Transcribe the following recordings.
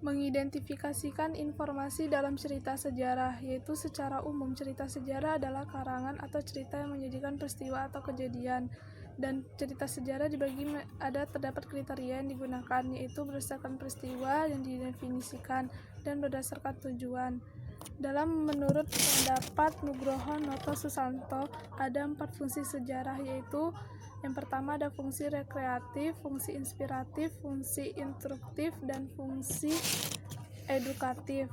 Mengidentifikasikan informasi dalam cerita sejarah, yaitu secara umum cerita sejarah adalah karangan atau cerita yang menyajikan peristiwa atau kejadian. Dan cerita sejarah terdapat kriteria yang digunakan, yaitu berdasarkan peristiwa yang didefinisikan dan berdasarkan tujuan. Menurut pendapat Nugroho Noto Susanto, ada 4 fungsi sejarah, yaitu yang pertama ada fungsi rekreatif, fungsi inspiratif, fungsi instruktif, dan fungsi edukatif.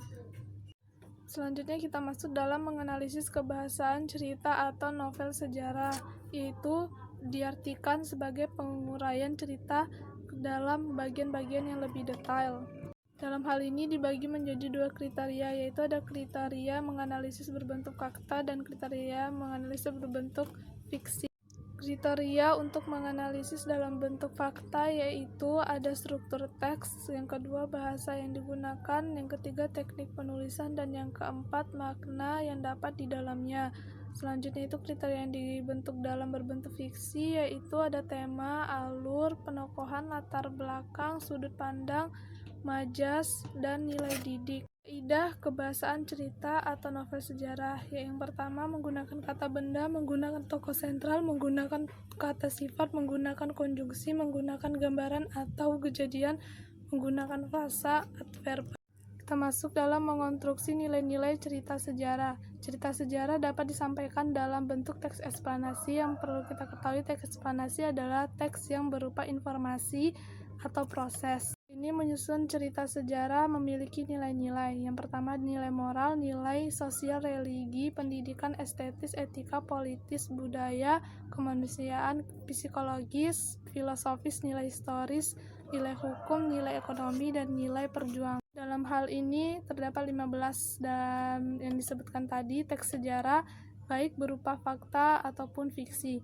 Selanjutnya kita masuk dalam menganalisis kebahasaan cerita atau novel sejarah, yaitu diartikan sebagai penguraian cerita dalam bagian-bagian yang lebih detail. Dalam hal ini dibagi menjadi 2 kriteria, yaitu ada kriteria menganalisis berbentuk fakta dan kriteria menganalisis berbentuk fiksi. Kriteria untuk menganalisis dalam bentuk fakta yaitu ada struktur teks, yang kedua bahasa yang digunakan, yang ketiga teknik penulisan, dan yang keempat makna yang dapat di dalamnya. Selanjutnya itu kriteria yang dibentuk dalam berbentuk fiksi, yaitu ada tema, alur, penokohan, latar belakang, sudut pandang, majas, dan nilai didik. Kaidah kebahasaan cerita atau novel sejarah, yang pertama menggunakan kata benda, menggunakan tokoh sentral, menggunakan kata sifat, menggunakan konjungsi, menggunakan gambaran atau kejadian, menggunakan frasa adverb. Kita masuk dalam mengonstruksi nilai-nilai cerita sejarah. Cerita sejarah dapat disampaikan dalam bentuk teks eksplanasi. Yang perlu kita ketahui, teks eksplanasi adalah teks yang berupa informasi atau proses. Ini menyusun cerita sejarah memiliki nilai-nilai. Yang pertama nilai moral, nilai sosial, religi, pendidikan, estetis, etika, politis, budaya, kemanusiaan, psikologis, filosofis, nilai historis, nilai hukum, nilai ekonomi, dan nilai perjuangan. Dalam hal ini terdapat 15 dan yang disebutkan tadi teks sejarah baik berupa fakta ataupun fiksi.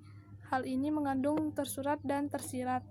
Hal ini mengandung tersurat dan tersirat.